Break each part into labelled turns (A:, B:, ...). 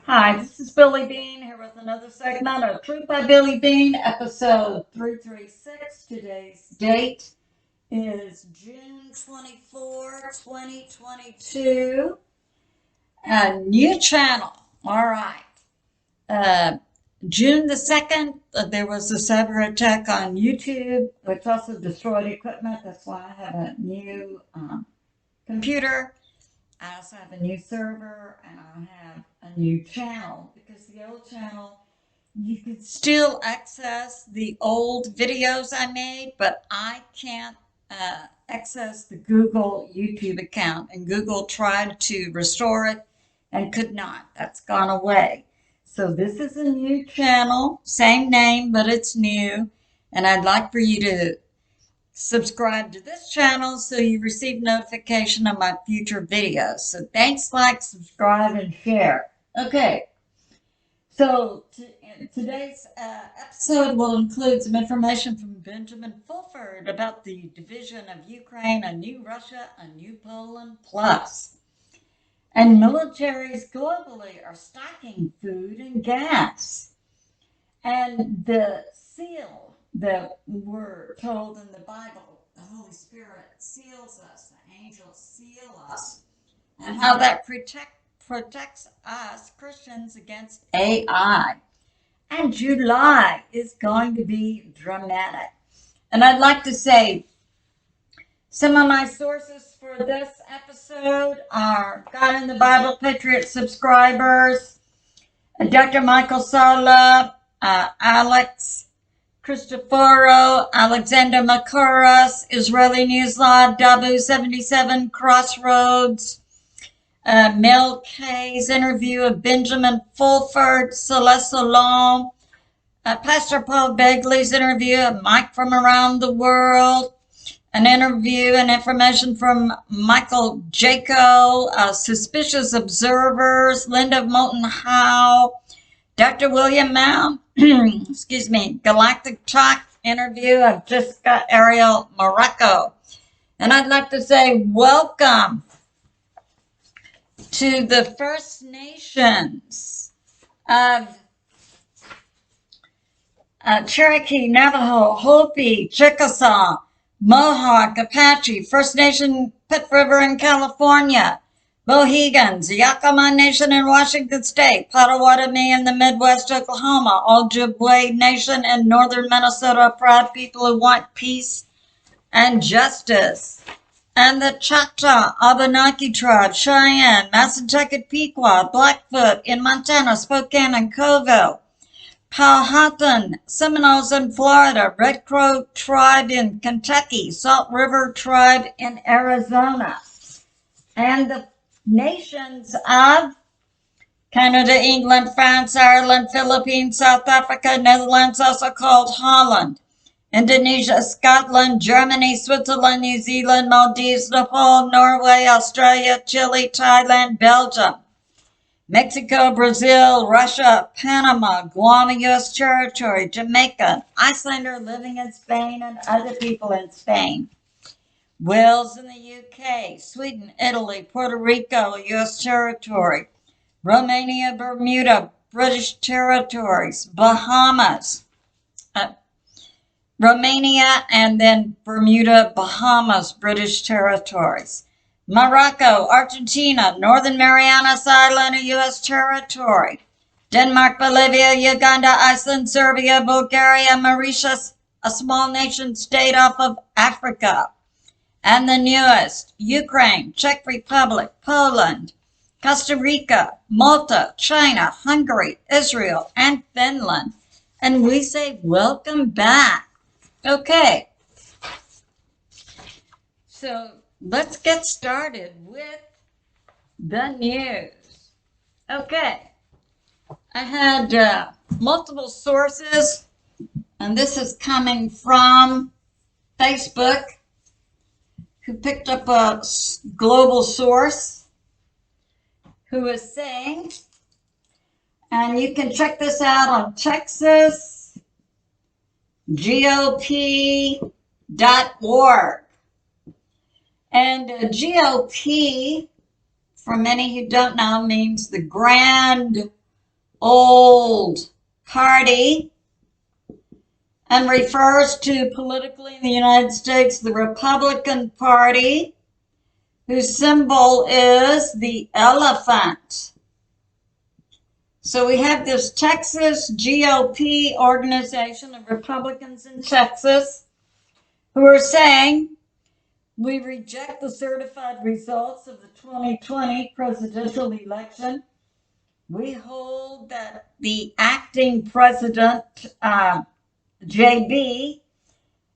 A: Hi, this is Billie Beene here with another segment of Truth by Billie Beene, episode 336. Today's date is June 24, 2022. A new channel. All right. June the 2nd, there was a cyber attack on YouTube, which also destroyed equipment. That's why I have a new computer. I also have a new server and I have a new channel because the old channel, you could still access the old videos I made, but I can't access the Google YouTube account. And Google tried to restore it and could not. That's gone away. So this is a new channel, same name, but it's new. And I'd like for you to subscribe to this channel so you receive notification of my future videos. So thanks, like, subscribe, and share. Okay, so today's episode will include some information from Benjamin Fulford about the division of Ukraine, a new Russia, a new Poland plus. And militaries globally are stocking food and gas. And the seal that we're told in the Bible, the Holy Spirit seals us, the angels seal us, and how that protects us Christians against AI. And July is going to be dramatic. And I'd like to say some of my sources for this episode are God in the Bible Patriot subscribers, Dr. Michael Salla, Alex Christoferou, Alexander Mercouris, Israeli News Live, Dabu 77, Crossroads, Mel K's interview of Benjamin Fulford, Celeste Long, Pastor Paul Begley's interview of Mike from Around the World, an interview and information from Michael Jaco, Suspicious Observers, Linda M Howe, Dr. William Mount, excuse me, Galactic Talk interview. I've just got Ariel, Morocco. And I'd like to say welcome to the First Nations of Cherokee, Navajo, Hopi, Chickasaw, Mohawk, Apache, First Nation Pitt River in California, Mohegans, Yakama Nation in Washington State, Potawatomi in the Midwest, Oklahoma, Ojibwe Nation in northern Minnesota, proud people who want peace and justice, and the Choctaw, Abenaki tribe, Cheyenne, Massachusetts, Pequot, Blackfoot in Montana, Spokane and Coville, Powhatan, Seminoles in Florida, Red Crow tribe in Kentucky, Salt River tribe in Arizona, and the nations of Canada, England, France, Ireland, Philippines, South Africa, Netherlands, also called Holland, Indonesia, Scotland, Germany, Switzerland, New Zealand, Maldives, Nepal, Norway, Australia, Chile, Thailand, Belgium, Mexico, Brazil, Russia, Panama, Guam, U.S. territory, Jamaica, Icelander living in Spain, and other people in Spain. Wales in the UK, Sweden, Italy, Puerto Rico, U.S. territory, Romania, Bermuda, British territories, Bahamas, Romania, and then Bermuda, Bahamas, British territories, Morocco, Argentina, Northern Marianas Island, a U.S. territory, Denmark, Bolivia, Uganda, Iceland, Serbia, Bulgaria, Mauritius, a small nation state off of Africa, and the newest, Ukraine, Czech Republic, Poland, Costa Rica, Malta, China, Hungary, Israel, and Finland. And we say welcome back. Okay, so let's get started with the news. Okay, I had multiple sources, and this is coming from Facebook, who picked up a global source who is saying, and you can check this out on TexasGOP.org. And GOP, for many who don't know, means the Grand old party and refers to politically in the United States the Republican Party, whose symbol is the elephant. So we have this Texas GOP organization of Republicans in Texas who are saying, we reject the certified results of the 2020 presidential election. We hold that the acting president, JB,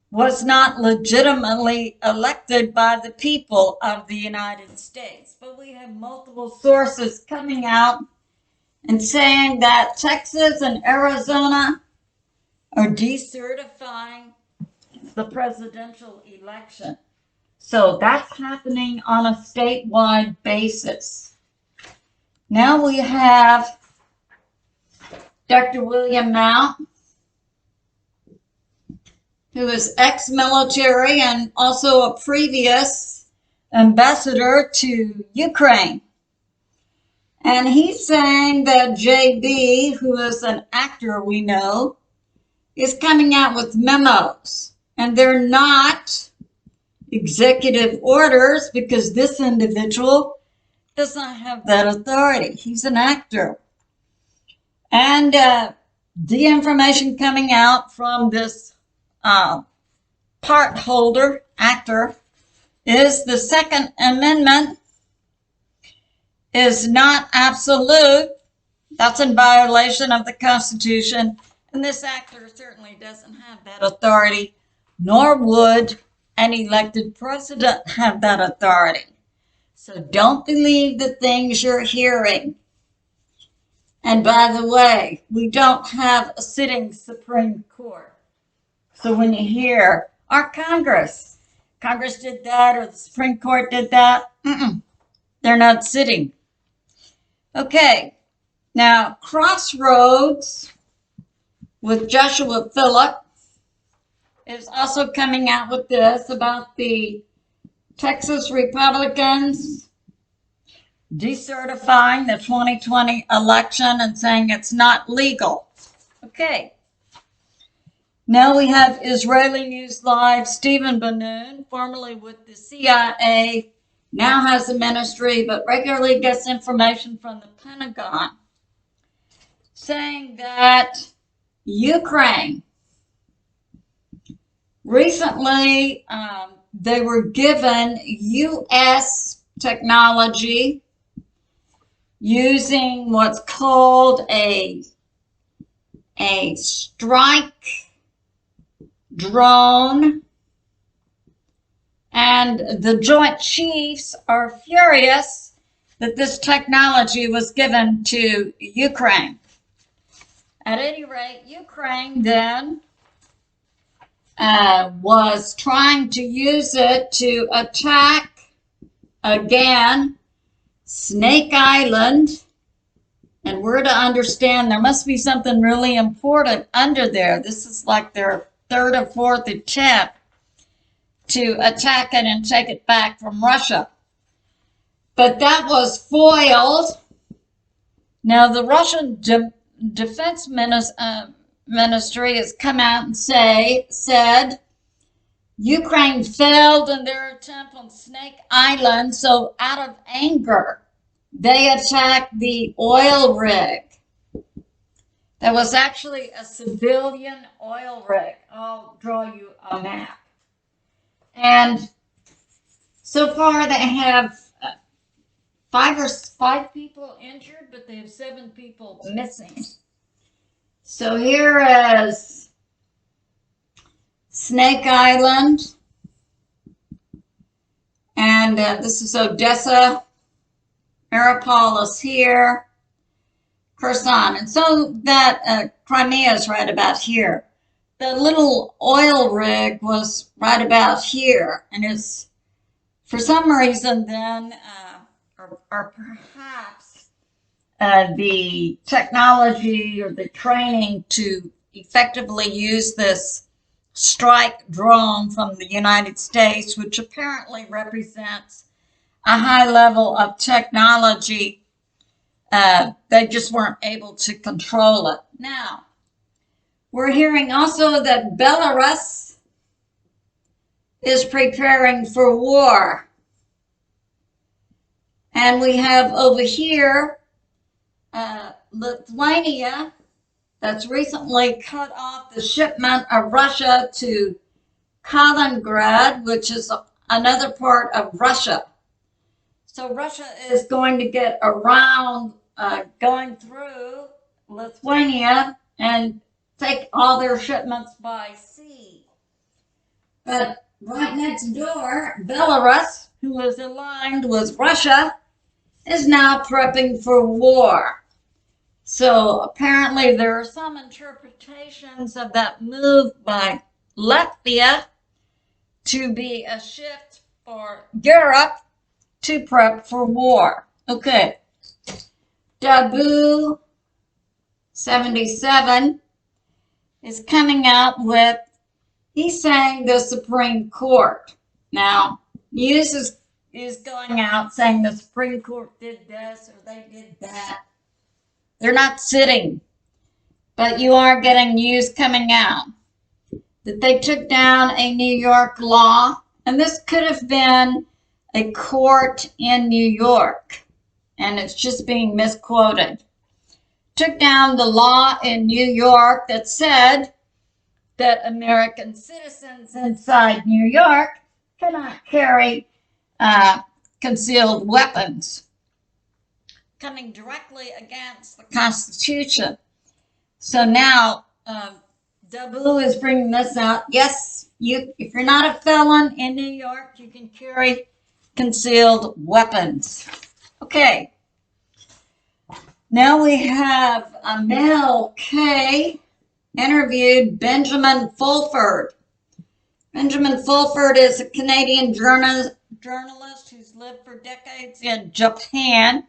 A: was not legitimately elected by the people of the United States. But we have multiple sources coming out and saying that Texas and Arizona are decertifying the presidential election. So that's happening on a statewide basis. Now we have Dr. William Mount, who is ex-military and also a previous ambassador to Ukraine. And he's saying that JB, who is an actor we know, is coming out with memos. And they're not executive orders because this individual does not have that authority. He's an actor. And the information coming out from this part holder, actor, is the Second Amendment is not absolute. That's in violation of the Constitution. And this actor certainly doesn't have that authority, nor would an elected president have that authority. So don't believe the things you're hearing. And by the way, we don't have a sitting Supreme Court. So when you hear our Congress did that or the Supreme Court did that, they're not sitting. Okay, now Crossroads with Joshua Phillippe is also coming out with this about the Texas Republicans decertifying the 2020 election and saying it's not legal. Okay. Now we have Israeli News Live, Stephen Bannon, formerly with the CIA, now has a ministry, but regularly gets information from the Pentagon, saying that Ukraine, recently they were given U.S. technology using what's called a strike drone, and the Joint Chiefs are furious that this technology was given to Ukraine. At any rate, Ukraine then was trying to use it to attack, again, Snake Island. And we're to understand there must be something really important under there. This is like their third or fourth attempt to attack it and take it back from Russia. But that was foiled. Now, the Russian Defense Ministry has come out and said Ukraine failed in their attempt on Snake Island, so out of anger, they attacked the oil rig. That was actually a civilian oil rig. I'll draw you a map. And so far they have five people injured, but they have 7 people missing. So here is Snake Island, and this is Odessa, Mariupol here, Kherson, and so that Crimea is right about here. The little oil rig was right about here, and it's for some reason then, or perhaps the technology or the training to effectively use this strike drone from the United States, which apparently represents a high level of technology, They just weren't able to control it. Now, we're hearing also that Belarus is preparing for war. And we have over here Lithuania that's recently cut off the shipment of Russia to Kaliningrad, which is another part of Russia. So Russia is going to get around going through Lithuania and take all their shipments by sea. But right next door, Belarus, who is aligned with Russia, is now prepping for war. So apparently there are some interpretations of that move by Latvia to be a shift for Europe to prep for war. Okay. Dabu 77 is coming out with, he's saying the Supreme Court. Now, news is going out saying the Supreme Court did this or they did that. They're not sitting, but you are getting news coming out that they took down a New York law, and this could have been a court in New York, and it's just being misquoted. Took down the law in New York that said that American citizens inside New York cannot carry concealed weapons, coming directly against the Constitution. So now Dabu is bringing this out. Yes, if you're not a felon in New York, you can carry concealed weapons. Okay. Now we have Mel K interviewed Benjamin Fulford. Benjamin Fulford is a Canadian journalist who's lived for decades in Japan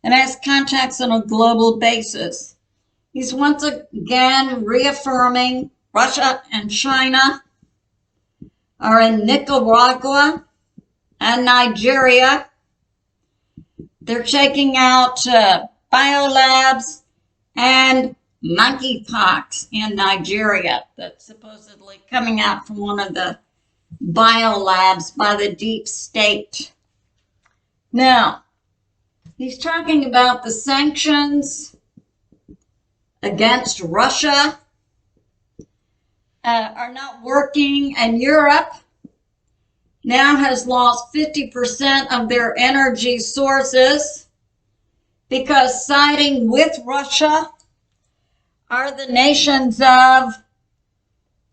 A: and has contacts on a global basis. He's once again reaffirming Russia and China are in Nicaragua and Nigeria. They're checking out biolabs and monkeypox in Nigeria that's supposedly coming out from one of the biolabs by the deep state. Now, he's talking about the sanctions against Russia are not working, and Europe now has lost 50% of their energy sources because siding with Russia are the nations of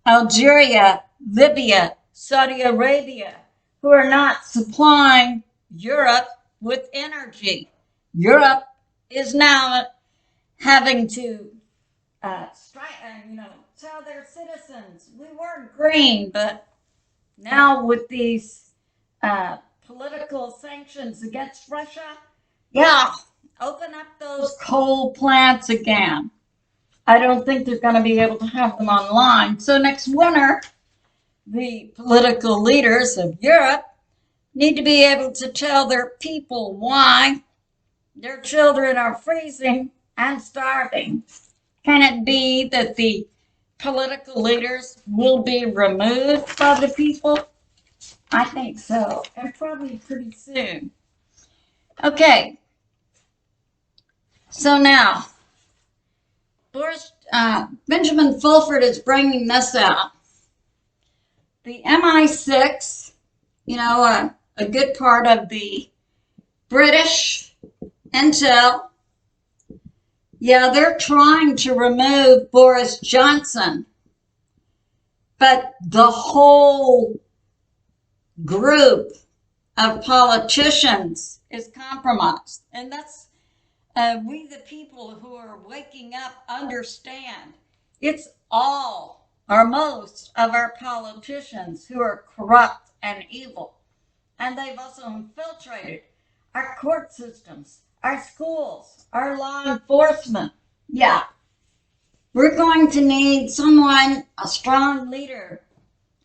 A: Algeria, Libya, Saudi Arabia, who are not supplying Europe with energy. Europe is now having to tell their citizens, we weren't green, but now with these political sanctions against Russia, open up those coal plants again. I don't think they're going to be able to have them online. So next winter, the political leaders of Europe need to be able to tell their people why their children are freezing and starving. Can it be that the political leaders will be removed by the people? I think so, and probably pretty soon. Okay, so now, Benjamin Fulford is bringing this out. The MI6, a good part of the British intel, they're trying to remove Boris Johnson, but the whole group of politicians is compromised. And that's, we the people who are waking up understand it's all or most of our politicians who are corrupt and evil. And they've also infiltrated our court systems, our schools, our law enforcement. We're going to need someone, a strong leader.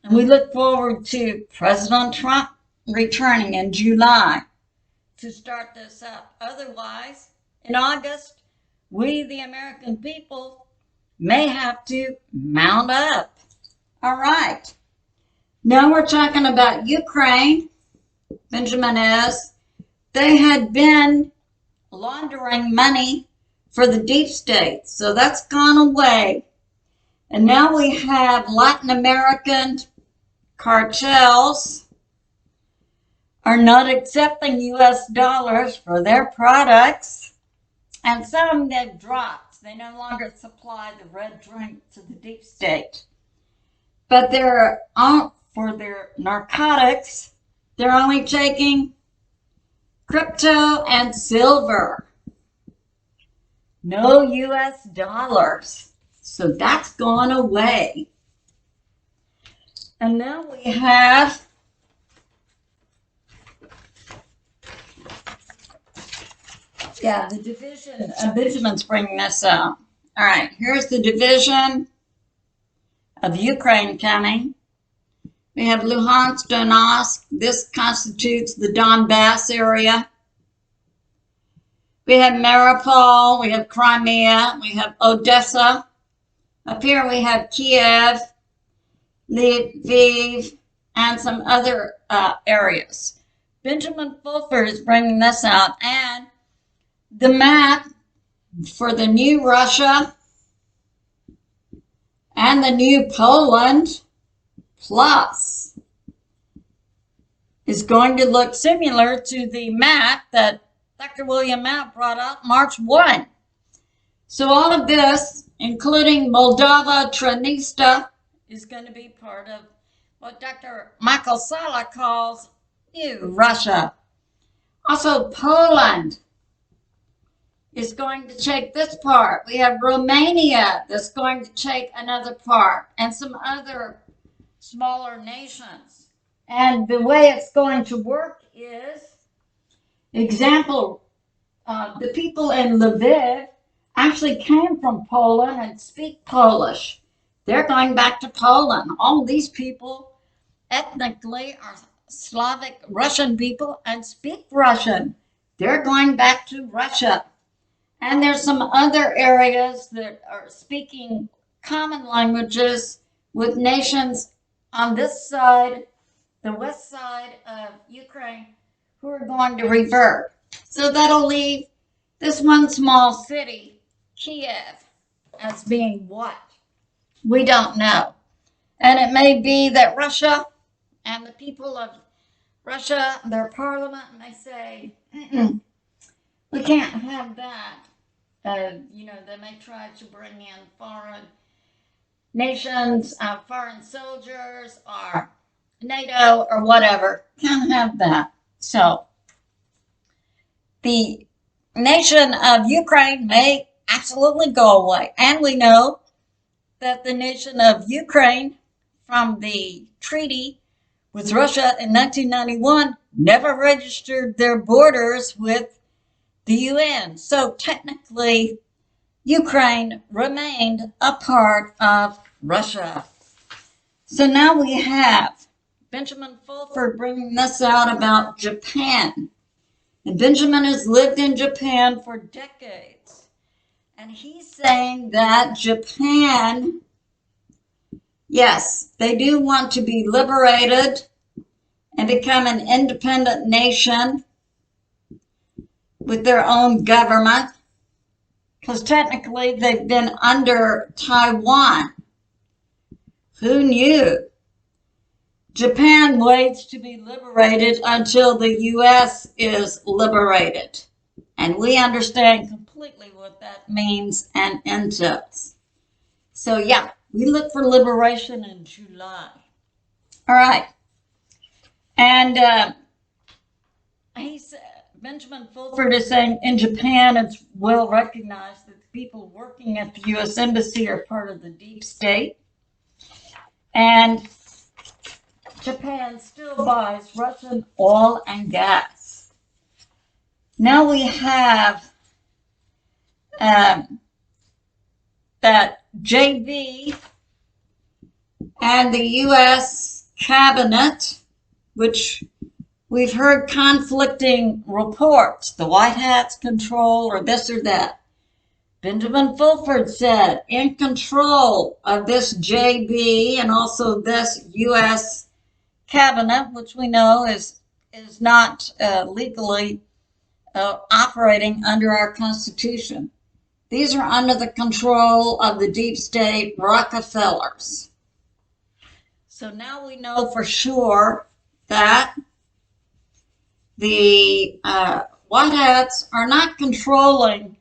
A: And we look forward to President Trump returning in July to start this up. Otherwise, in August, we, the American people, may have to mount up. All right. Now we're talking about Ukraine. Benjamin is. They had been laundering money for the deep state, so that's gone away. And now we have Latin American cartels are not accepting U.S. dollars for their products, and some they've dropped. They no longer supply the red drink to the deep state. But they're for their narcotics, they're only taking crypto and silver. No U.S. dollars. So that's gone away. And now we have the division. Benjamin's bringing this up. All right, here's the division of Ukraine coming. We have Luhansk, Donetsk. This constitutes the Donbass area. We have Mariupol. We have Crimea. We have Odessa. Up here we have Kiev, Lviv, and some other areas. Benjamin Fulford is bringing this out, and the map for the new Russia and the new Poland plus is going to look similar to the map that Dr. William Mount brought out March 1. So all of this, including Moldova, Transnistria, is going to be part of what Dr. Michael Salla calls New Russia. Also, Poland is going to take this part. We have Romania that's going to take another part, and some other smaller nations. And the way it's going to work is, example, the people in Lviv actually came from Poland and speak Polish. They're going back to Poland. All these people ethnically are Slavic Russian people and speak Russian. They're going back to Russia. And there's some other areas that are speaking common languages with nations on this side, the west side of Ukraine, who are going to revert. So that'll leave this one small city, Kiev, as being what? We don't know. And it may be that Russia and the people of Russia, their parliament, may say, we can't have that. They may try to bring in foreign nations, foreign soldiers, or NATO, or whatever. Can't have that. So, the nation of Ukraine may absolutely go away. And we know that the nation of Ukraine, from the treaty with Russia in 1991, never registered their borders with the UN. So technically, Ukraine remained a part of Russia. So now we have Benjamin Fulford bringing this out about Japan. And Benjamin has lived in Japan for decades. And he's saying that Japan, yes, they do want to be liberated and become an independent nation with their own government, because technically they've been under Taiwan. Who knew? Japan waits to be liberated until the U.S. is liberated. And we understand completely what that means and entails. So yeah, we look for liberation in July. All right. And he said, Benjamin Fulford is saying in Japan it's well recognized that the people working at the U.S. Embassy are part of the deep state. And Japan still buys Russian oil and gas. Now we have that JV and the U.S. cabinet, which We've heard conflicting reports. The White Hats control or this or that. Benjamin Fulford said, in control of this JB and also this U.S. cabinet, which we know is not legally operating under our Constitution. These are under the control of the deep state Rockefellers. So now we know for sure that the White Hats are not controlling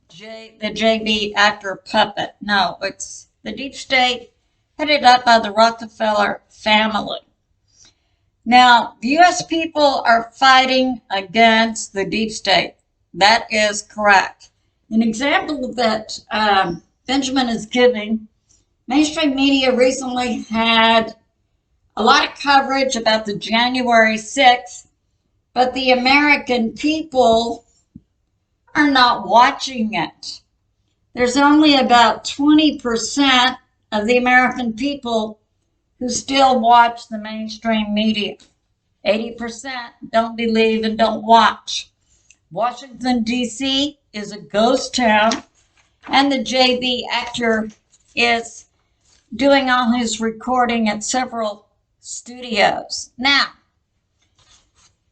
A: the JB actor puppet. No, it's the deep state headed up by the Rockefeller family. Now, the U.S. people are fighting against the deep state. That is correct. An example that Benjamin is giving, mainstream media recently had a lot of coverage about the January 6th, but the American people are not watching it. There's only about 20% of the American people who still watch the mainstream media. 80% don't believe and don't watch. Washington, D.C. is a ghost town, and the JB actor is doing all his recording at several studios. Now,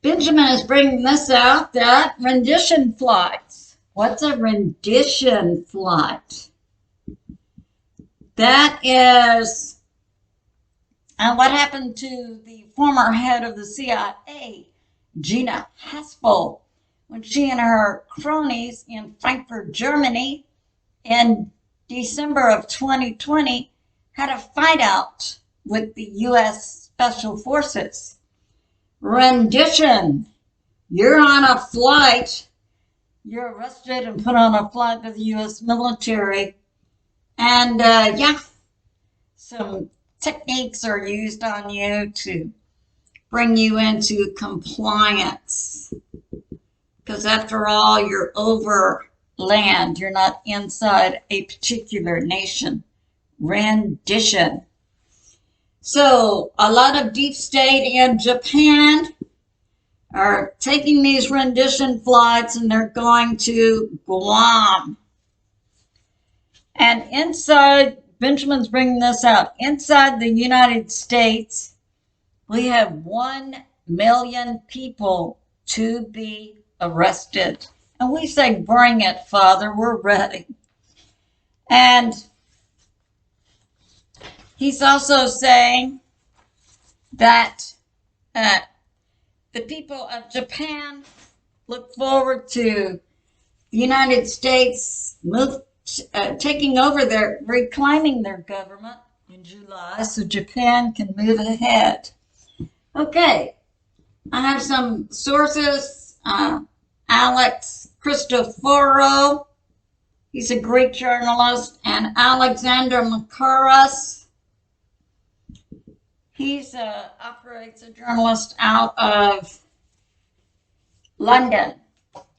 A: Benjamin is bringing this out, that rendition flights. What's a rendition flight? That is what happened to the former head of the CIA, Gina Haspel, when she and her cronies in Frankfurt, Germany, in December of 2020, had a fight out with the U.S. Special Forces. Rendition. You're on a flight. You're arrested and put on a flight with the U.S. military. And, some techniques are used on you to bring you into compliance. Because after all, you're over land. You're not inside a particular nation. Rendition. So a lot of deep state in Japan are taking these rendition flights and they're going to Guam. And inside, Benjamin's bringing this out, inside the United States, we have 1 million people to be arrested. And we say, bring it, Father, we're ready. And he's also saying that the people of Japan look forward to the United States taking over reclaiming their government in July so Japan can move ahead. Okay, I have some sources. A Christoferou, he's a Greek journalist, and Alexander Mercouris, he's operates a journalist out of London,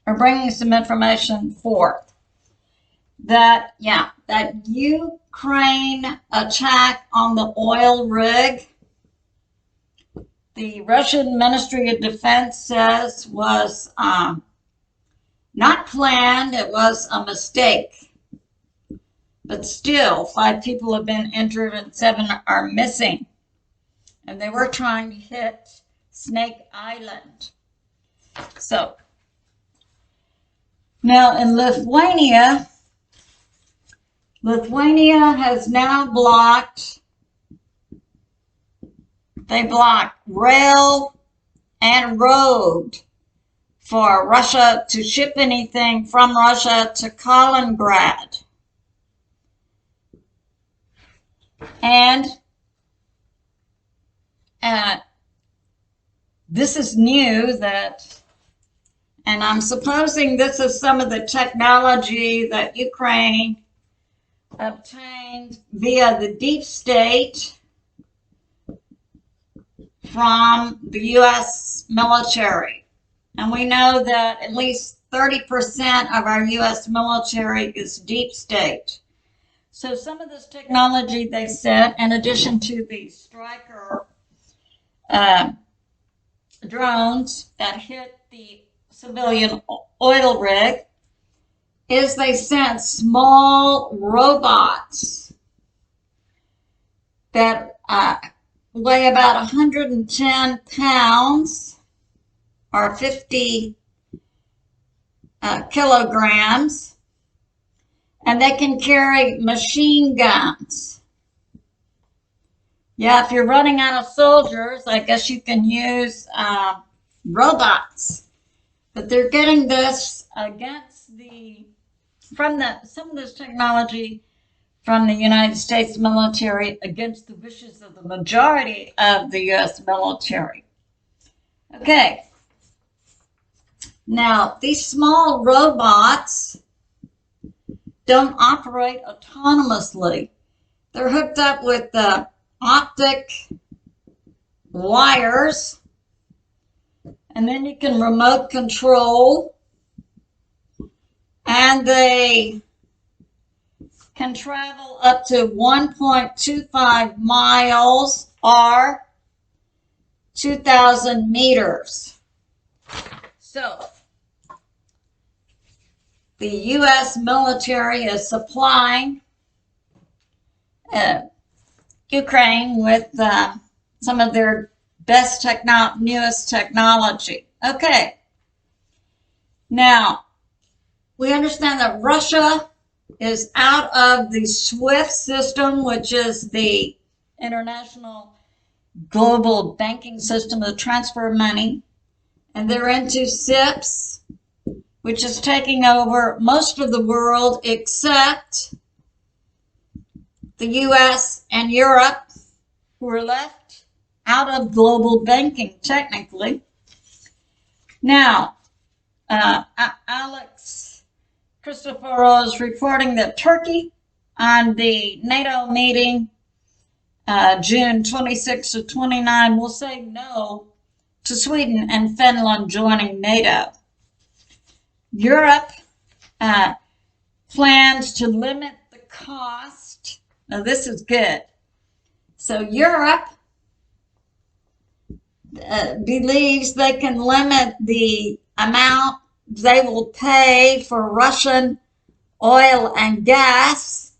A: are bringing some information forth that Ukraine attack on the oil rig, the Russian Ministry of Defense says was not planned, it was a mistake. But still, 5 people have been injured and 7 are missing. And they were trying to hit Snake Island. So, now in Lithuania has now they blocked rail and road for Russia to ship anything from Russia to Kaliningrad. And this is new and I'm supposing this is some of the technology that Ukraine obtained via the deep state from the U.S. military. And we know that at least 30% of our U.S. military is deep state. So some of this technology they said, in addition to the Stryker drones that hit the civilian oil rig is they sent small robots that weigh about 110 pounds or 50 kilograms, and they can carry machine guns. Yeah, if you're running out of soldiers, I guess you can use robots. But they're getting this against some of this technology from the United States military against the wishes of the majority of the U.S. military. Okay. Now, these small robots don't operate autonomously. They're hooked up with optic wires, and then you can remote control, and they can travel up to 1.25 miles or 2,000 meters. So, the U.S. military is supplying Ukraine with some of their best newest technology. Okay. Now, we understand that Russia is out of the SWIFT system, which is the international global banking system to transfer money, and they're into SIPS, which is taking over most of the world except the U.S. and Europe, who are left out of global banking, technically. Now, A Christoferou is reporting that Turkey, on the NATO meeting, June 26 to 29, will say no to Sweden and Finland joining NATO. Europe plans to limit the cost. Now, this is good. So Europe believes they can limit the amount they will pay for Russian oil and gas,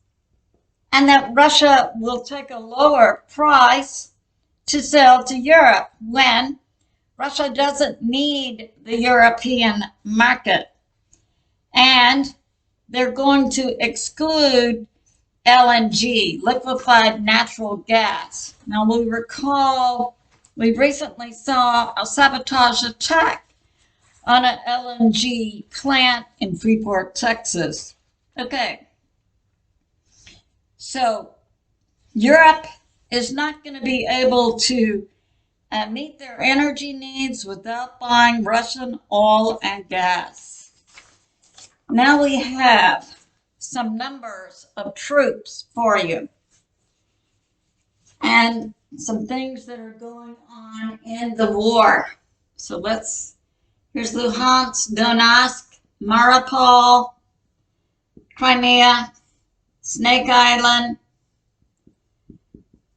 A: and that Russia will take a lower price to sell to Europe when Russia doesn't need the European market. And they're going to exclude LNG, liquefied natural gas. Now, we recall we recently saw a sabotage attack on an LNG plant in Freeport, Texas. Okay. So, Europe is not going to be able to meet their energy needs without buying Russian oil and gas. Now we have some numbers of troops for you and some things that are going on in the war. So here's Luhansk, Donetsk, Mariupol, Crimea, Snake Island.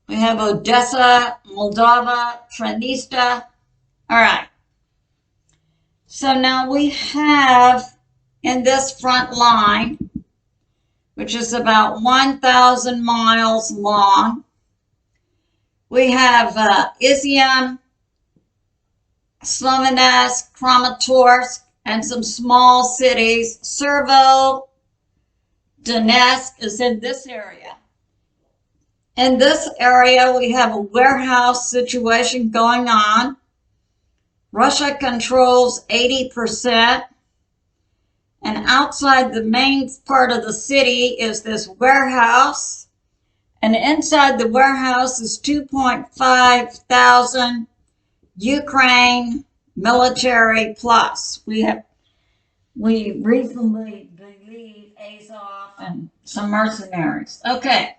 A: We have Odessa, Moldova, Transnistria. All right. So now we have in this front line, which is about 1,000 miles long, we have Izium, Sloviansk, Kramatorsk, and some small cities. Servo, Donetsk is in this area. In this area, we have a warehouse situation going on. Russia controls 80%. And outside the main part of the city is this warehouse. And inside the warehouse is 2.5 thousand Ukraine military plus. We reasonably believe Azov and some mercenaries. Okay.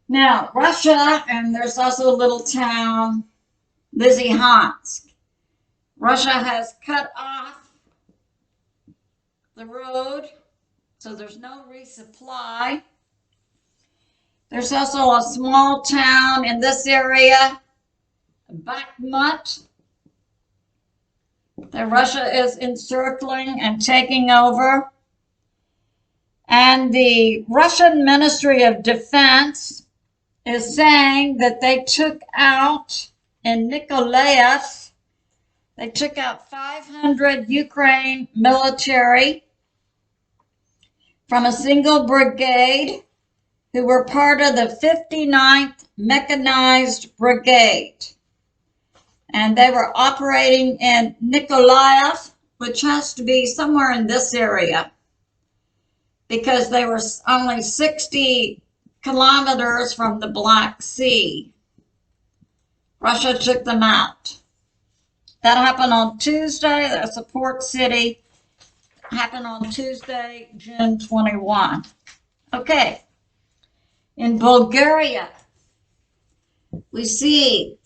A: Now, Russia, and there's also a little town, Lysychansk. Russia has cut off the road, so there's no resupply. There's also a small town in this area, Bakhmut, that Russia is encircling and taking over. And the Russian Ministry of Defense is saying that they took out in Nikolaev, they took out 500 Ukraine military from a single brigade who were part of the 59th Mechanized Brigade. And they were operating in Nikolaev, which has to be somewhere in this area, because they were only 60 kilometers from the Black Sea. Russia took them out. That happened on Tuesday. That's a port city. Happened on Tuesday, June 21. Okay. In Bulgaria, we see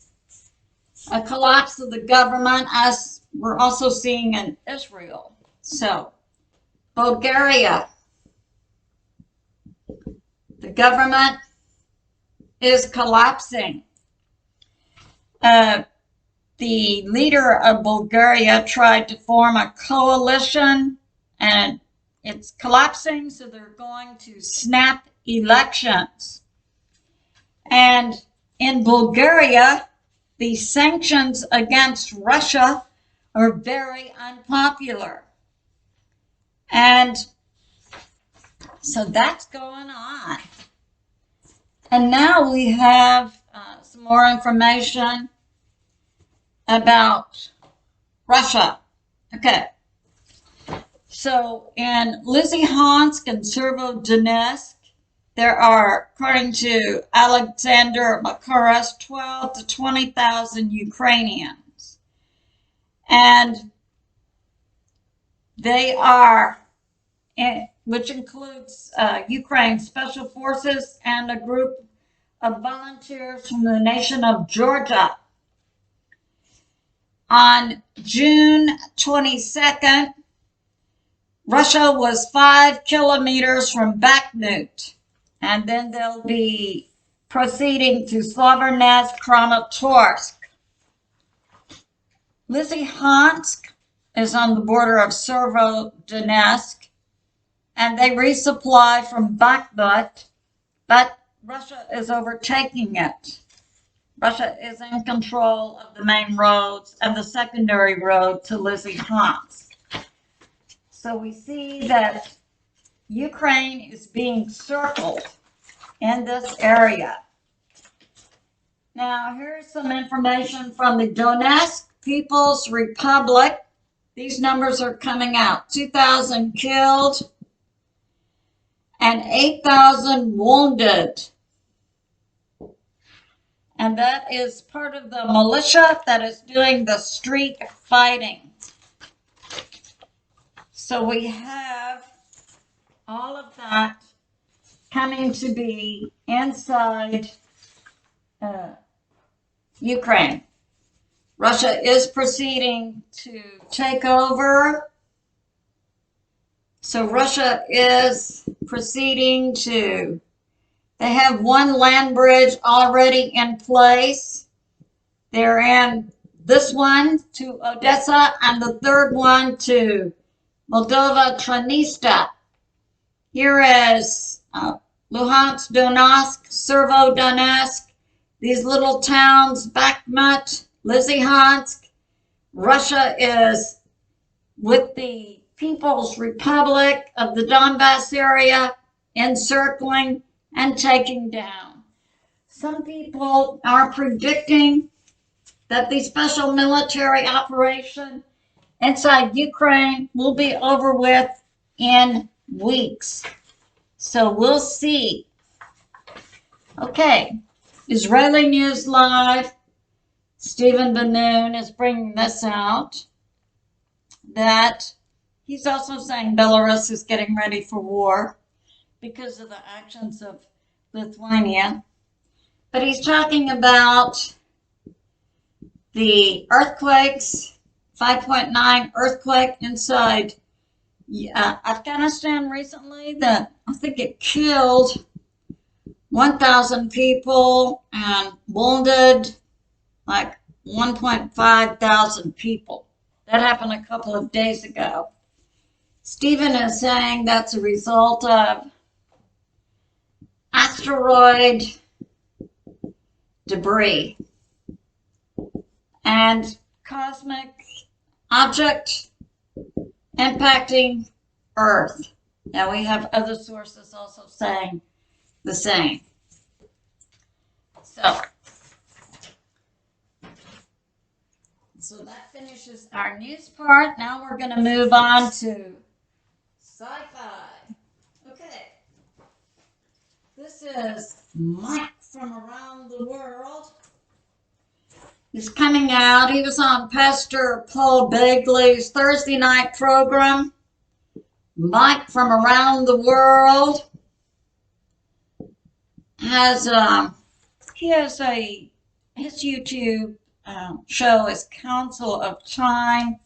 A: a collapse of the government, as we're also seeing in Israel. So, Bulgaria, the government is collapsing. The leader of Bulgaria tried to form a coalition, and it's collapsing, so they're going to snap elections. And in Bulgaria, the sanctions against Russia are very unpopular. And so that's going on. And now we have some more information about Russia. Okay. So in Lysychansk and Severodonetsk, there are, according to Alexander Mercouris, 12 to 20,000 Ukrainians. And they are, which includes Ukraine Special Forces and a group of volunteers from the nation of Georgia. On June 22nd, Russia was 5 kilometers from Bakhmut, and then they'll be proceeding to Slavernetsk, Kramatorsk. Lysychansk is on the border of Severodonetsk, and they resupply from Bakhmut, but Russia is overtaking it. Russia is in control of the main roads and the secondary road to Lysychansk. So we see that Ukraine is being circled in this area. Now, here's some information from the Donetsk People's Republic. These numbers are coming out. 2,000 killed and 8,000 wounded. And that is part of the militia that is doing the street fighting. So we have all of that coming to be inside Ukraine. Russia is proceeding to take over. So Russia is proceeding to, they have one land bridge already in place. They're in this one to Odessa and the third one to Moldova Tranista. Here is Luhansk, Donetsk, Severodonetsk, these little towns, Bakhmut, Lysychansk. Russia is with the People's Republic of the Donbass area encircling and taking down. Some people are predicting that the special military operation inside Ukraine will be over with in weeks. So we'll see. Okay, Israeli News Live. Stephen Ben-Nun is bringing this out, that he's also saying Belarus is getting ready for war because of the actions of Lithuania. But he's talking about the earthquakes, 5.9 earthquake inside Afghanistan recently, that I think it killed 1,000 people and wounded like 1,500 people. That happened a couple of days ago. Stephen is saying that's a result of asteroid debris and cosmic object impacting Earth. Now we have other sources also saying the same. So that finishes our news part. Now we're going to move on to sci-fi. Okay. This is Mike from around the world. He's coming out. He was on Pastor Paul Begley's Thursday night program. Mike from around the world has his YouTube show is Council of Time.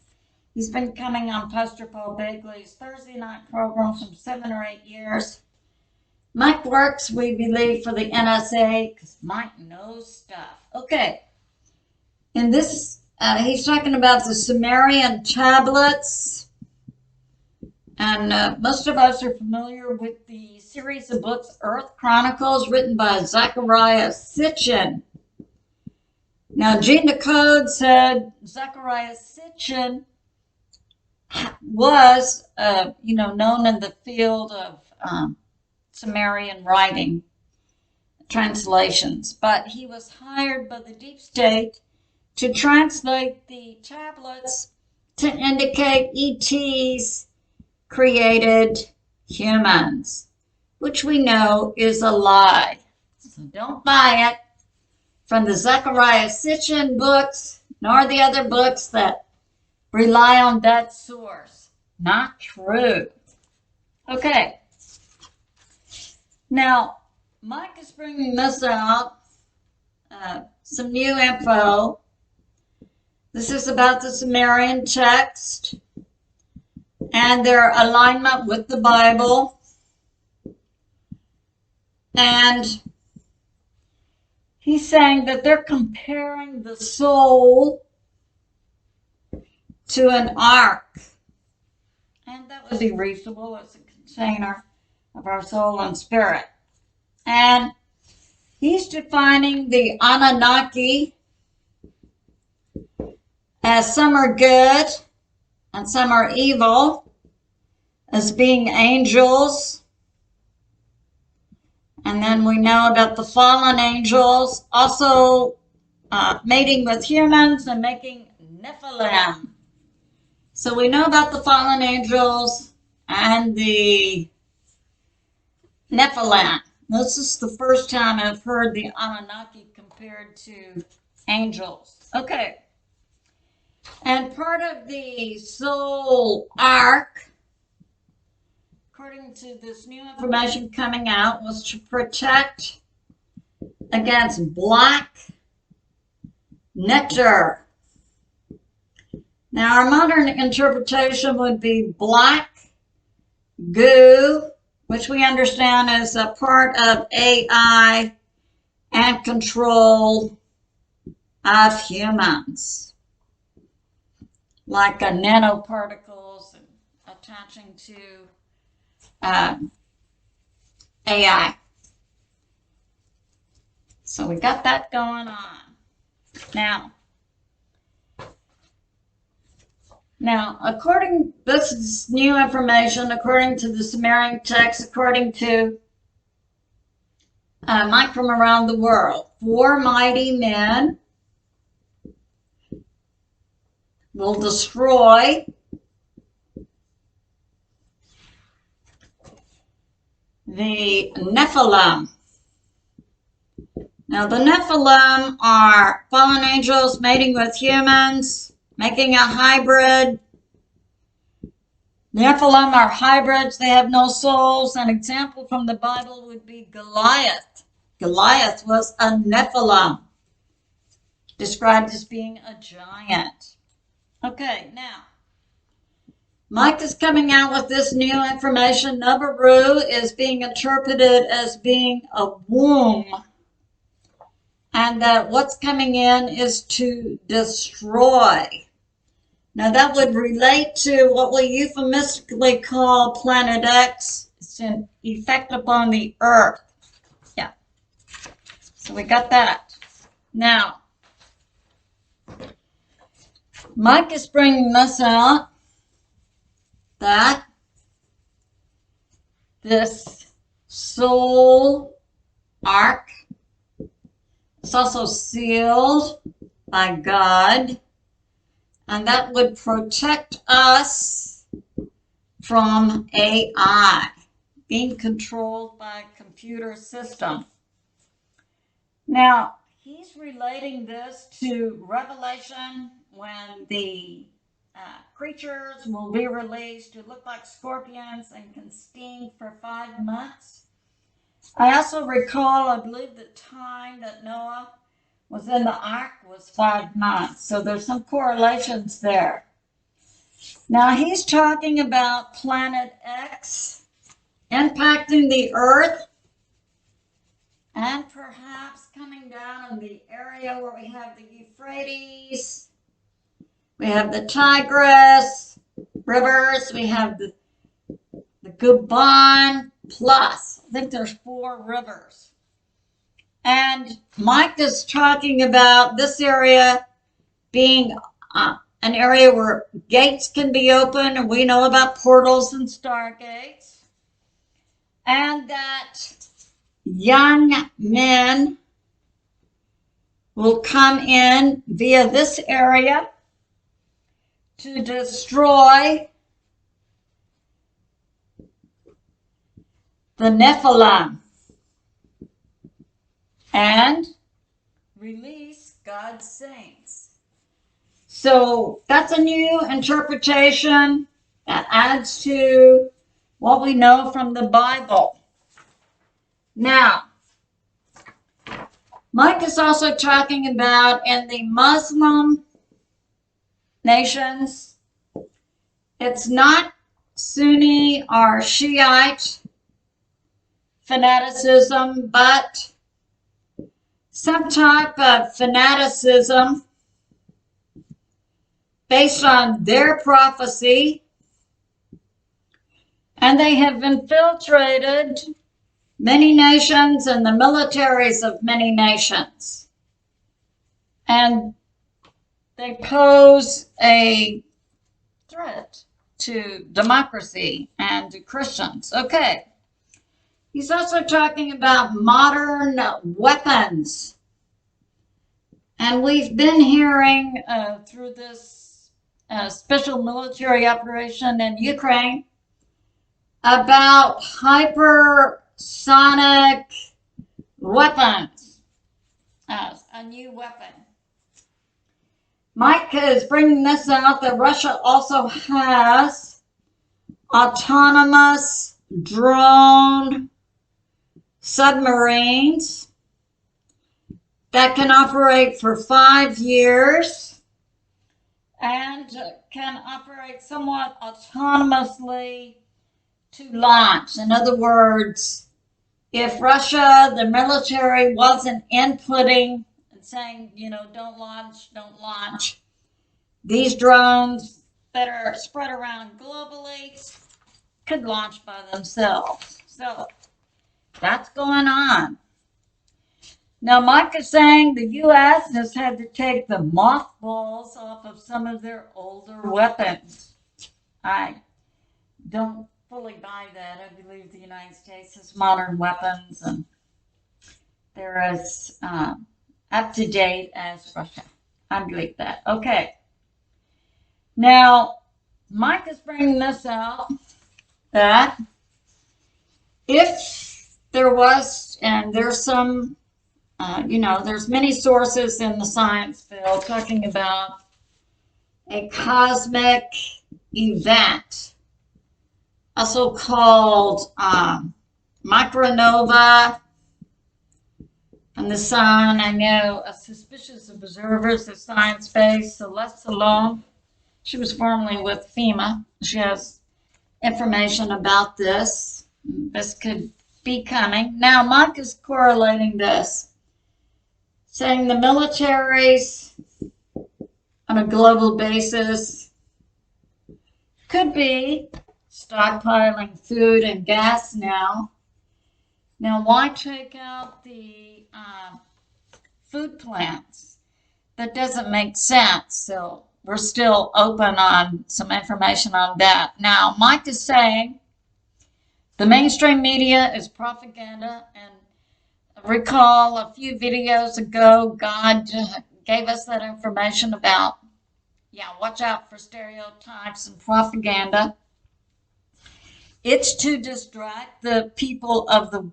A: He's been coming on Pastor Paul Begley's Thursday night program for 7 or 8 years. Mike works, we believe, for the NSA because Mike knows stuff. Okay. In this, he's talking about the Sumerian tablets. And most of us are familiar with the series of books, Earth Chronicles, written by Zecharia Sitchin. Now, Gene Decode said Zecharia Sitchin was, known in the field of Sumerian writing translations, but he was hired by the deep state to translate the tablets to indicate ETs created humans, which we know is a lie. So don't buy it from the Zecharia Sitchin books, nor the other books that rely on that source. Not true. Okay. Now, Mike is bringing this out, some new info. This is about the Sumerian text and their alignment with the Bible. And he's saying that they're comparing the soul to an ark. And that would be reasonable as a container of our soul and spirit. And he's defining the Anunnaki as some are good and some are evil, as being angels. And then we know about the fallen angels also mating with humans and making Nephilim. So we know about the fallen angels and the Nephilim. This is the first time I've heard the Anunnaki compared to angels. Okay. And part of the soul arc, according to this new information coming out, was to protect against black nectar. Now, our modern interpretation would be black goo, which we understand is a part of AI and control of humans, like nanoparticles attaching to AI. So we got that going on. Now, this is new information, according to the Sumerian text, according to Mike from around the world. 4 mighty men will destroy the Nephilim. Now, the Nephilim are fallen angels mating with humans, making a hybrid. Nephilim are hybrids. They have no souls. An example from the Bible would be Goliath. Goliath was a Nephilim, described as being a giant. Okay, now, Mike is coming out with this new information. Nabaru is being interpreted as being a womb, and that what's coming in is to destroy. Now that would relate to what we euphemistically call Planet X. It's an effect upon the Earth. Yeah. So we got that. Now, Mike is bringing this out, that this soul ark is also sealed by God, and that would protect us from AI, being controlled by a computer system. Now, he's relating this to Revelation, when the creatures will be released who look like scorpions and can sting for 5 months. I also recall, I believe the time that Noah was in the ark was 5 months. So there's some correlations there. Now he's talking about Planet X impacting the Earth and perhaps coming down in the area where we have the Euphrates, we have the Tigris rivers, we have the Gubon, plus, I think there's 4 rivers. And Mike is talking about this area being an area where gates can be open, and we know about portals and stargates, and that young men will come in via this area to destroy the Nephilim and release God's saints. So that's a new interpretation that adds to what we know from the Bible. Now, Mike is also talking about in the Muslim nations, it's not Sunni or Shiite fanaticism, but some type of fanaticism based on their prophecy, and they have infiltrated many nations and the militaries of many nations, and they pose a threat to democracy and to Christians. Okay. He's also talking about modern weapons. And we've been hearing through this special military operation in Ukraine about hypersonic weapons, a new weapon. Mike is bringing this out that Russia also has autonomous drone submarines that can operate for 5 years and can operate somewhat autonomously to launch. In other words, if Russia, the military, wasn't inputting and saying, don't launch, these drones that are spread around globally could launch by themselves. So that's going on. Now, Mike is saying the U.S. has had to take the mothballs off of some of their older weapons. I don't fully buy that. I believe the United States has modern weapons, and they're as up to date as Russia. I believe that. Okay. Now, Mike is bringing this out that if there was, and there's some, there's many sources in the science field talking about a cosmic event, also called micronova from the sun. I know a suspicious observers of science-based, Celeste Salome. She was formerly with FEMA. She has information about this. This could be coming. Now, Mike is correlating this, saying the militaries on a global basis could be stockpiling food and gas now. Now, why take out the food plants? That doesn't make sense. So we're still open on some information on that. Now, Mike is saying the mainstream media is propaganda, and recall a few videos ago, God gave us that information about, watch out for stereotypes and propaganda. It's to distract the people of the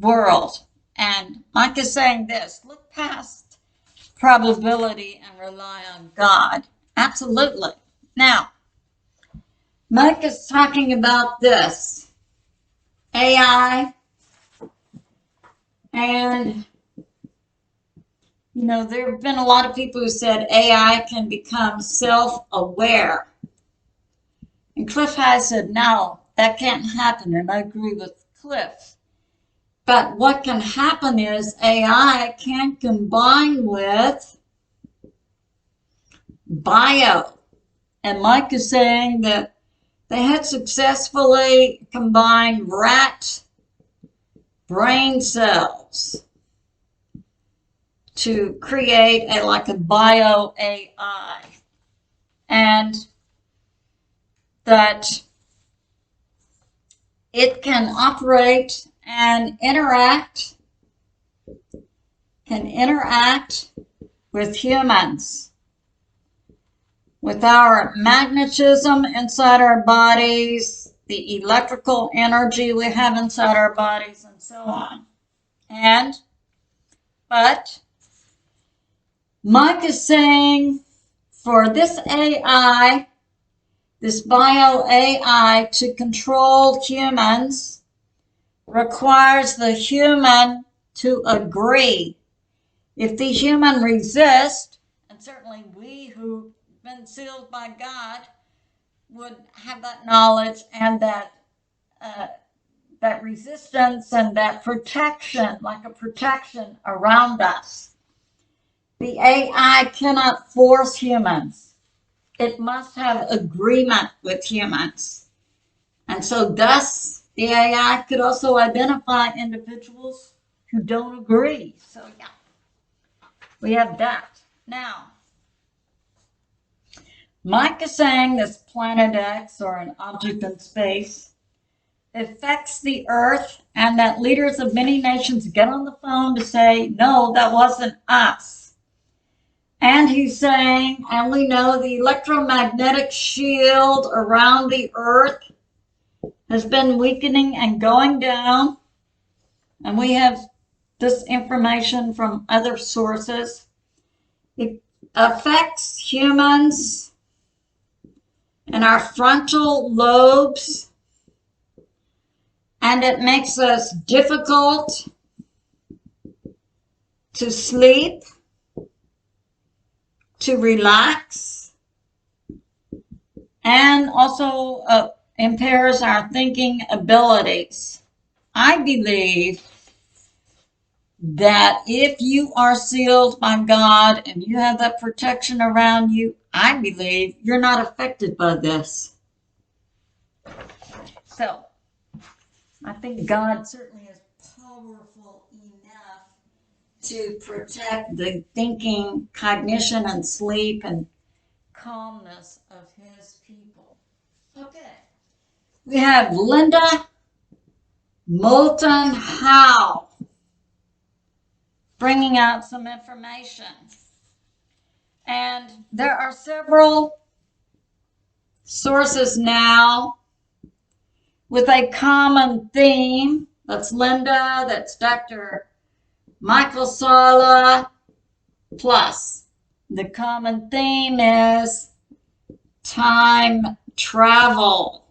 A: world. And Mike is saying this, look past probability and rely on God. Absolutely. Now, Mike is talking about this, AI, and there have been a lot of people who said AI can become self-aware. And Cliff High said, no, that can't happen, and I agree with Cliff. But what can happen is AI can combine with bio. And Mike is saying that they had successfully combined rat brain cells to create a bio AI. And that it can operate and interact with humans, with our magnetism inside our bodies, the electrical energy we have inside our bodies, and so on. But Mike is saying for this AI, this bio AI, to control humans requires the human to agree. If the human resists, and certainly we who've been sealed by God would have that knowledge and that resistance and that protection, like a protection around us. The AI cannot force humans. It must have agreement with humans. And so thus, the AI could also identify individuals who don't agree. So we have that. Now, Mike is saying this planet X, or an object in space, affects the Earth, and that leaders of many nations get on the phone to say, no, that wasn't us. And he's saying, and we know the electromagnetic shield around the Earth has been weakening and going down. And we have this information from other sources. It affects humans and our frontal lobes, and it makes us difficult to sleep, to relax, and also impairs our thinking abilities. I believe that if you are sealed by God and you have that protection around you, I believe you're not affected by this. So, I think God certainly is powerful enough to protect the thinking, cognition, and sleep and calmness of his people. Okay. We have Linda M Howe bringing out some information. And there are several sources now with a common theme. That's Linda, that's Dr. M Salla, plus the common theme is time travel.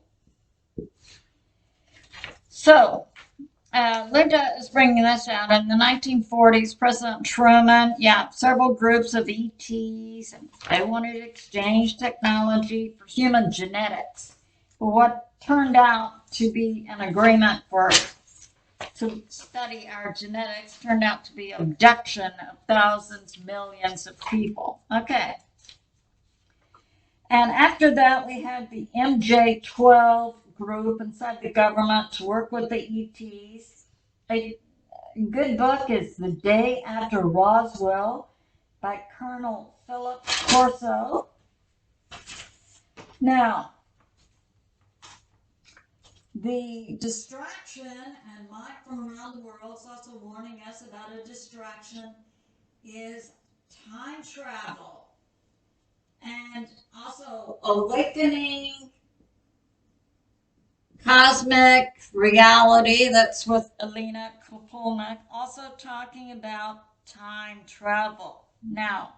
A: So, Linda is bringing this out. In the 1940s, President Truman, several groups of ETs, and they wanted to exchange technology for human genetics. But what turned out to be an agreement to study our genetics turned out to be abduction of thousands, millions of people. Okay. And after that, we had the MJ12 group inside the government to work with the ETs. A good book is The Day After Roswell by Colonel Phillippe Corso. Now, the distraction, and Mike from around the world is also warning us about a distraction, is time travel. And also awakening cosmic reality, that's with Alina Kopolnik, also talking about time travel. Now,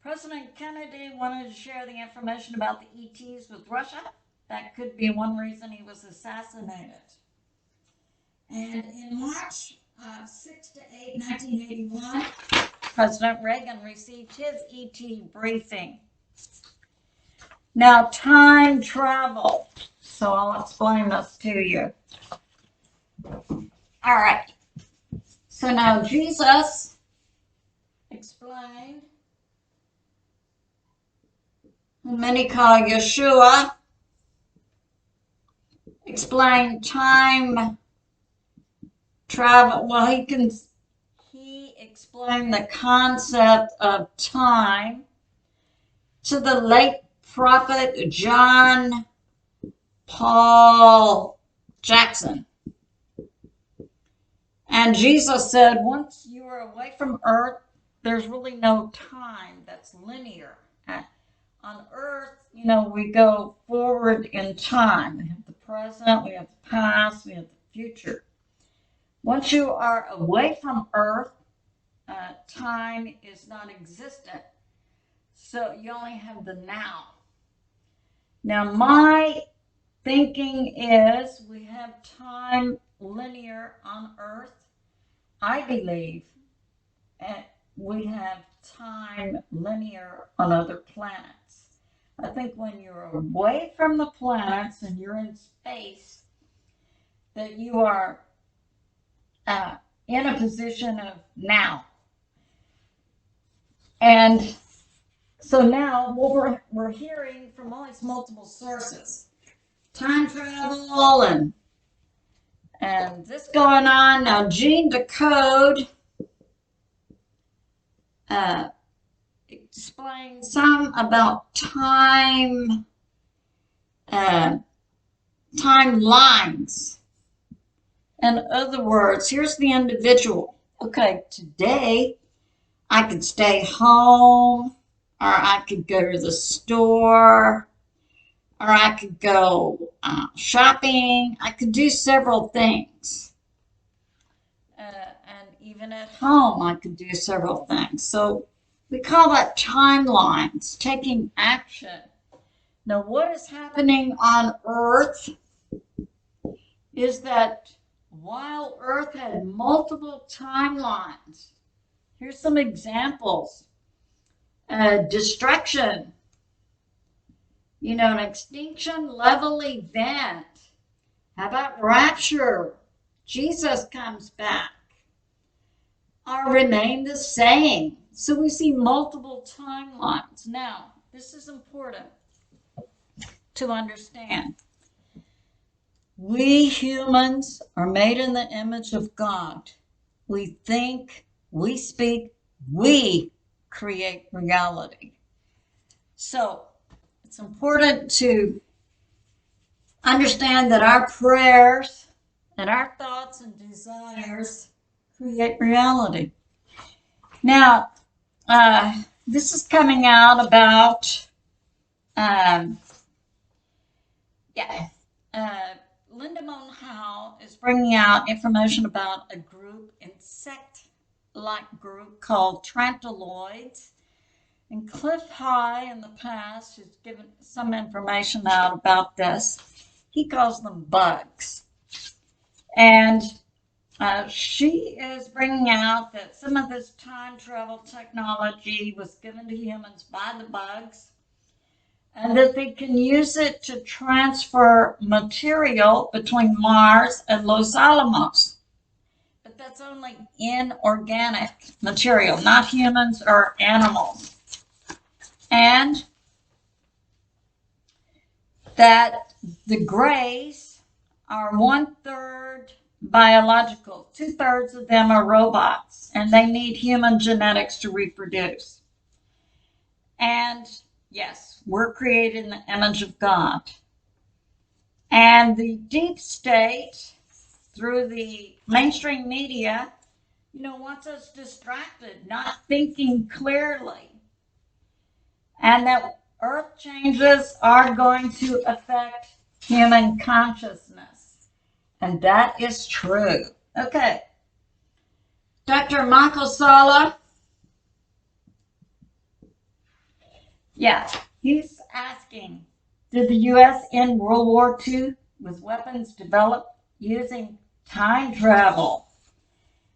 A: President Kennedy wanted to share the information about the ETs with Russia. That could be one reason he was assassinated. And in March 6 to 8, 1981, President Reagan received his ET briefing. Now, time travel. So I'll explain this to you. All right. So now Jesus explained, who many call Yeshua, explained time travel. Well, he explained the concept of time to the late prophet John Paul Jackson. And Jesus said, once you are away from earth, there's really no time that's linear. On earth, we go forward in time. We have the present, we have the past, we have the future. Once you are away from earth, time is non existent. So you only have the now. Now, my thinking is we have time linear on earth. I believe we have time linear on other planets. I think when you're away from the planets and you're in space, that you are in a position of now. And so now what we're hearing from all these multiple sources, time travel and this going on. Now, Gene Decode explains some about time timelines. In other words, here's the individual. Okay, today I could stay home, or I could go to the store, or I could go shopping. I could do several things. And even at home, I could do several things. So we call that timelines, taking action. Now, what is happening on Earth is that while Earth had multiple timelines, here's some examples. Destruction, an extinction level event. How about rapture? Jesus comes back. Or remain the same. So we see multiple timelines. Now, this is important to understand. We humans are made in the image of God. We think, we speak, we create reality. So it's important to understand that our prayers and our thoughts and desires create reality. Now, this is coming out about, Linda M Howe is bringing out information about a group, insect-like group called Trantyloids. And Cliff High in the past has given some information out about this. He calls them bugs. And she is bringing out that some of this time travel technology was given to humans by the bugs, and that they can use it to transfer material between Mars and Los Alamos. But that's only inorganic material, not humans or animals. And that the grays are 1/3 biological. 2/3 of them are robots, and they need human genetics to reproduce. And yes, we're created in the image of God. And the deep state, through the mainstream media, wants us distracted, not thinking clearly. And that earth changes are going to affect human consciousness. And that is true. Okay. Dr. M Salla, yeah, he's asking, did the U.S. end World War II with weapons developed using time travel?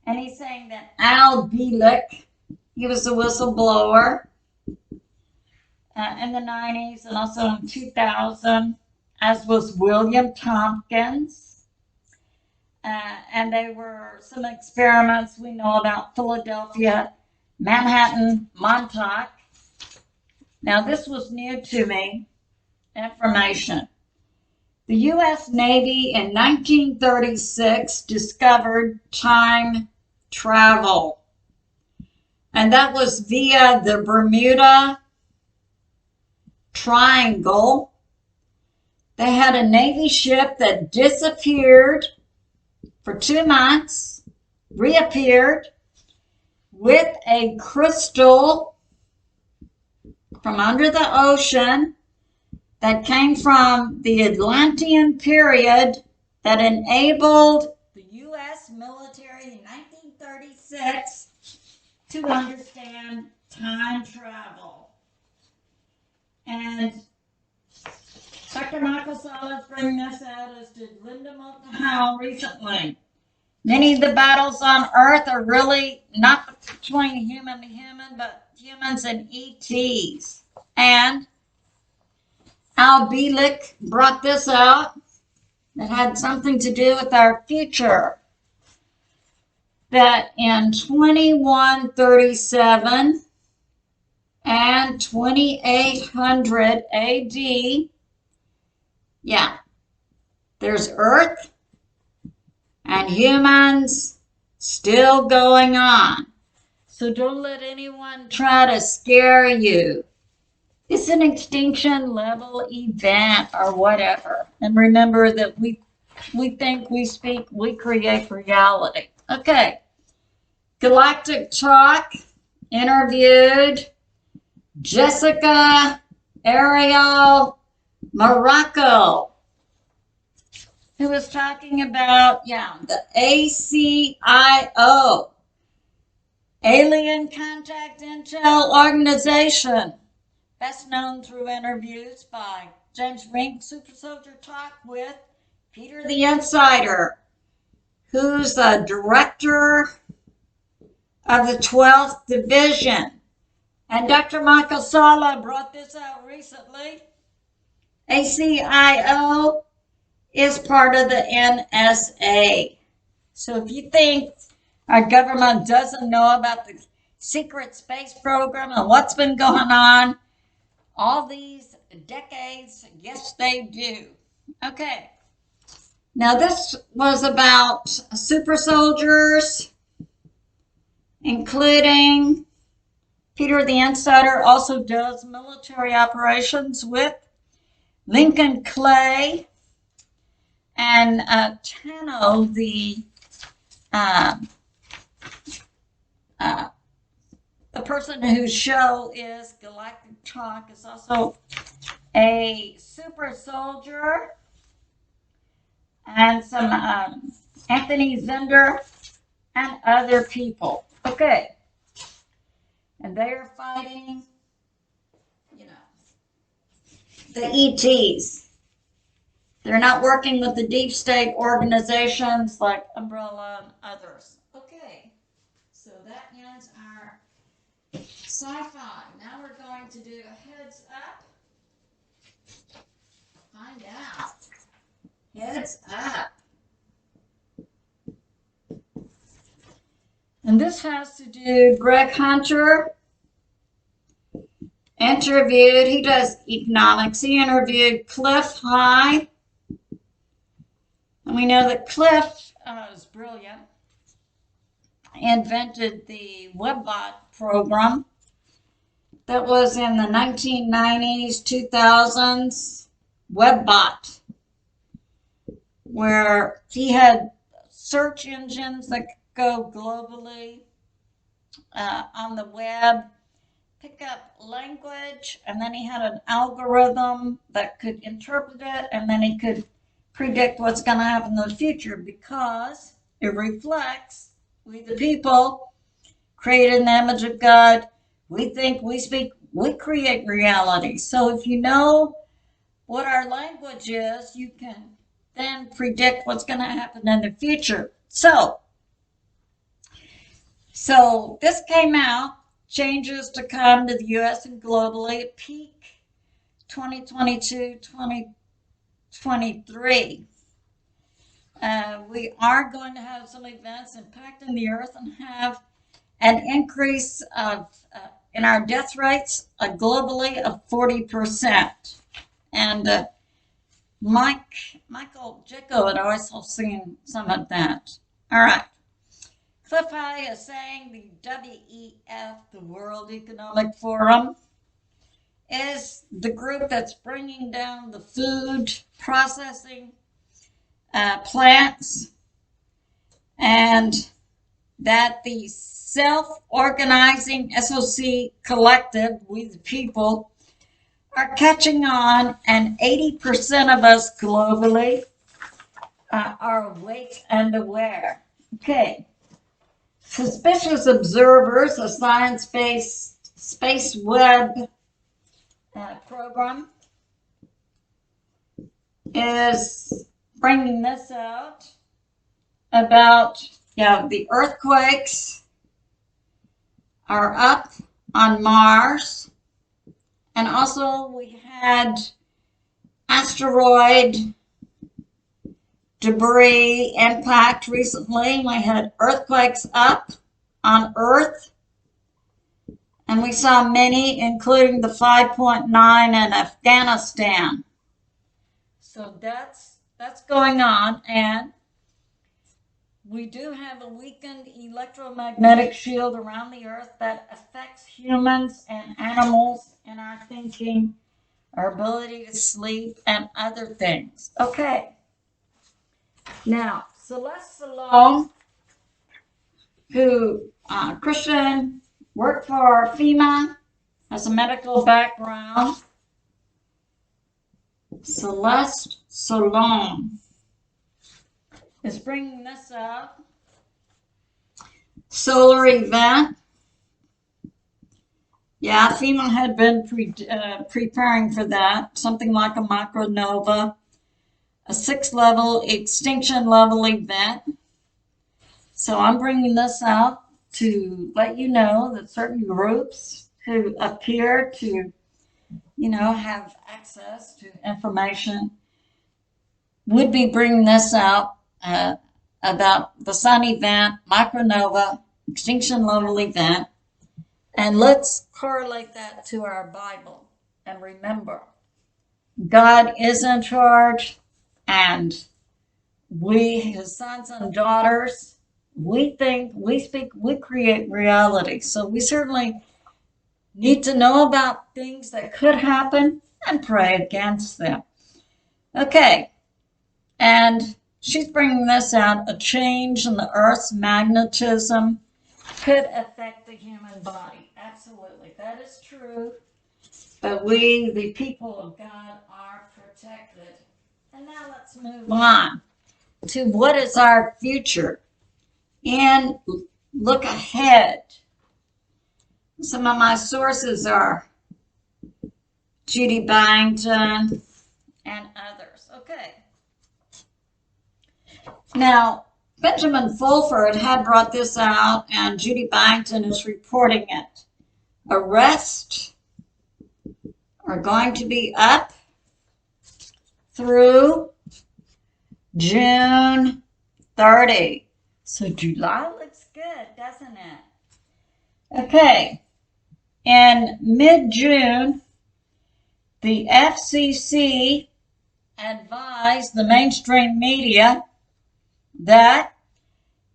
A: And he's saying that Begley, he was a whistleblower in the 90s and also in 2000, as was William Tompkins. And they were some experiments we know about: Philadelphia, Manhattan, Montauk. Now, this was new to me information. The U.S. Navy in 1936 discovered time travel. And that was via the Bermuda Triangle. They had a Navy ship that disappeared for 2 months, reappeared with a crystal from under the ocean that came from the Atlantean period that enabled the U.S. military in 1936 to understand time travel. And Dr. M Salla is bringing this out, as did Linda M Howe recently. Many of the battles on Earth are really not between human to human, but humans and ETs. And Begley brought this out. It had something to do with our future. That in 2137 and 2800 AD, yeah, there's Earth and humans still going on. So don't let anyone try to scare you. It's an extinction level event or whatever. And remember that we think, we speak, we create reality. Okay. Galactic Talk interviewed Jessica Ariel Marrocco, who was talking about, the ACIO, Alien Contact Intel Organization, best known through interviews by James Rink. Super Soldier Talk with Peter the Insider, who's the director of the 12th Division. And Dr. M Salla brought this out recently. ACIO is part of the NSA. So if you think our government doesn't know about the secret space program and what's been going on all these decades, yes, they do. Okay. Now, this was about super soldiers, including Peter the Insider also does military operations with Lincoln Clay and Tano, the person whose show is Galactic Talk, is also a super soldier, and some Anthony Zender and other people. Okay. And they are fighting, the ETs. They're not working with the deep state organizations like Umbrella and others. Okay. So that ends our sci-fi. Now we're going to do a heads up. Find out. Heads up. And this has to do, Greg Hunter interviewed, he does economics, he interviewed Cliff High. And we know that Cliff is brilliant. Invented the WebBot program that was in the 1990s, 2000s, WebBot, where he had search engines that could go globally on the web, pick up language, and then he had an algorithm that could interpret it, and then he could predict what's going to happen in the future because it reflects we the people created in the image of God. We think, we speak, we create reality. So if you know what our language is, you can then predict what's going to happen in the future. So this came out, changes to come to the U.S. and globally, peak 2022, 2023. We are going to have some events impacting the earth and have an increase of in our death rates globally of 40%. And Michael Jaco had also seen some of that. All right. Cliff High is saying the WEF, the World Economic Forum, is the group that's bringing down the food processing plants, and that the self-organizing SOC collective, we the people, are catching on, and 80% of us globally are awake and aware. Okay. Suspicious Observers, a science-based space web program, is bringing this out about the earthquakes are up on Mars, and also we had asteroid debris impact recently. We had earthquakes up on Earth, and we saw many, including the 5.9 in Afghanistan. So that's going on, and we do have a weakened electromagnetic shield around the Earth that affects humans and animals in our thinking, our ability to sleep, and other things. Okay. Now, Celeste Salome, who Christian, worked for FEMA, has a medical background. Celeste Salome is bringing this up. Solar event. Yeah, FEMA had been preparing for that, something like a micronova, a 6-level extinction level event. So I'm bringing this out to let you know that certain groups who appear to, have access to information would be bringing this out about the sun event, micronova, extinction level event. And let's correlate that to our Bible. And remember, God is in charge, and we, his sons and daughters, we think, we speak, we create reality. So we certainly need to know about things that could happen and pray against them. Okay, and she's bringing this out. A change in the Earth's magnetism could affect the human body. Absolutely, that is true. But we, the people of God, are protected. And now let's move on to what is our future and look ahead. Some of my sources are Judy, Byington, and others. Okay. Now, Benjamin Fulford had brought this out, and Judy Byington is reporting it. Arrests are going to be up through June 30. So July looks good, doesn't it? Okay. in mid-June, the FCC advised the mainstream media that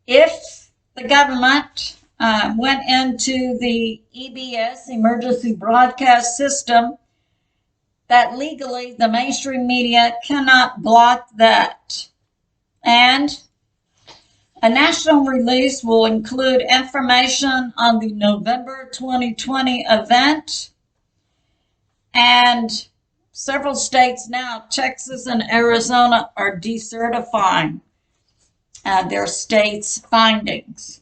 A: if the government went into the EBS, Emergency Broadcast System, that legally the mainstream media cannot block that. And a national release will include information on the November 2020 event. And several states now, Texas and Arizona, are decertifying their state's findings.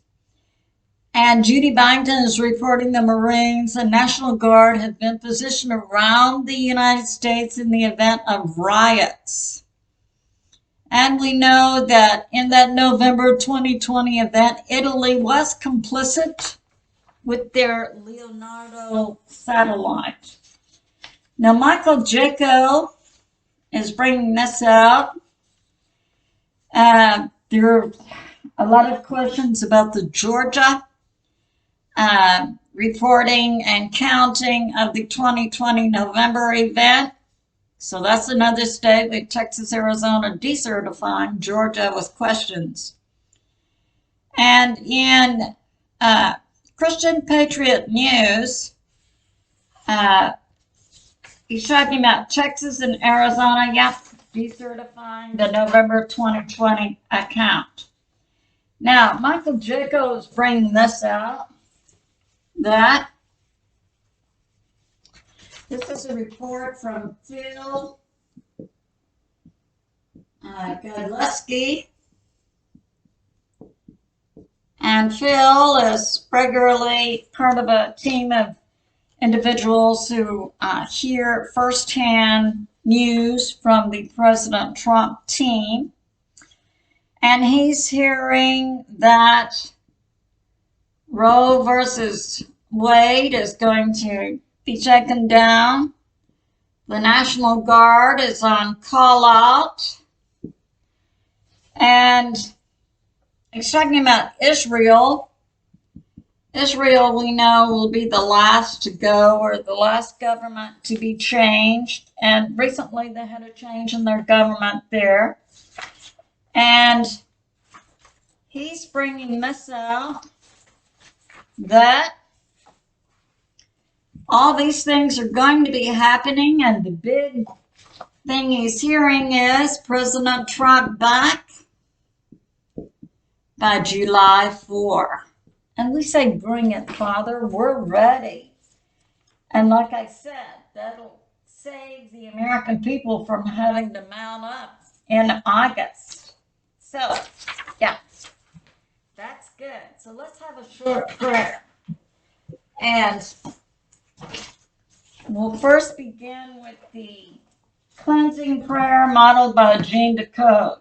A: And Judy Byington is reporting the Marines and National Guard have been positioned around the United States in the event of riots. And we know that in that November 2020 event, Italy was complicit with their Leonardo satellite. Now, Michael Jaco is bringing this out. There are a lot of questions about the Georgia reporting and counting of the 2020 November event. So that's another state with Texas, Arizona decertifying, Georgia with questions. And in Christian Patriot News, he's talking about Texas and Arizona, decertifying the November 2020 account. Now, Michael Jaco is bringing this out, that this is a report from Phil Godleski. And Phil is regularly part of a team of individuals who hear firsthand news from the President Trump team. And he's hearing that Roe versus Wade is going to be taken down. The National Guard is on call out. And he's talking about Israel. Israel, we know, will be the last to go, or the last government to be changed. And recently they had a change in their government there. And he's bringing this out, that all these things are going to be happening, and the big thing he's hearing is President Trump back by July 4. And we say, bring it, Father, we're ready. And like I said, that'll save the American people from having to mount up in August. So, yeah, that's good. So let's have a short prayer. And we'll first begin with the cleansing prayer modeled by Jean Decode.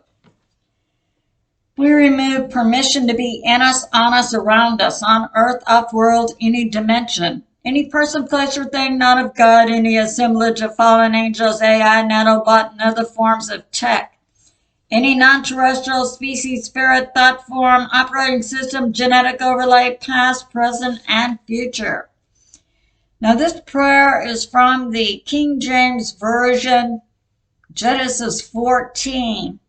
A: We remove permission to be in us, on us, around us, on earth, off-world, any dimension. Any person, place, or thing not of God, any assemblage of fallen angels, AI, nanobot, and other forms of tech. Any non-terrestrial species, spirit, thought form, operating system, genetic overlay, past, present, and future. Now this prayer is from the King James Version, Genesis 14.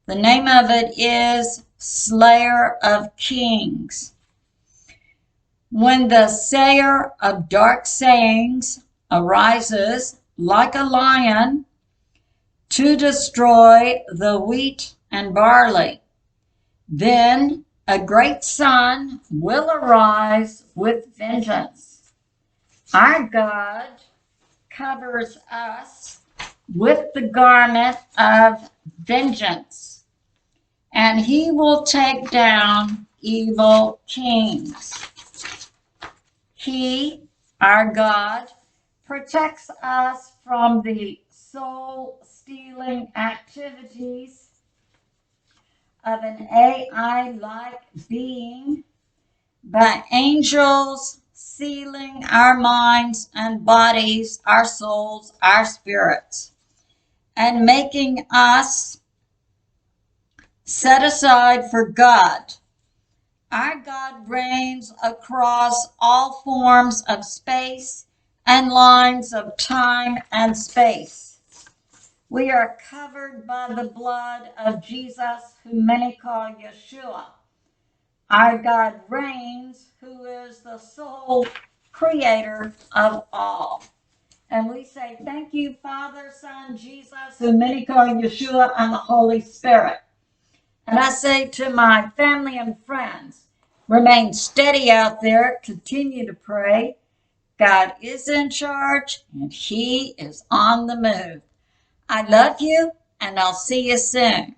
A: The name of it is Slayer of Kings. When the sayer of dark sayings arises like a lion to destroy the wheat and barley, then a great sun will arise with vengeance. Our God covers us with the garment of vengeance, and he will take down evil kings. He, our God, protects us from the soul-stealing activities of an AI-like being by angels sealing our minds and bodies, our souls, our spirits, and making us set aside for God. Our God reigns across all forms of space and lines of time and space. We are covered by the blood of Jesus, whom many call Yeshua. Our God reigns, who is the sole creator of all. And we say, thank you, Father, Son, Jesus, whom many call Yeshua, and the Holy Spirit. And I say to my family and friends, remain steady out there, continue to pray. God is in charge, and He is on the move. I love you, and I'll see you soon.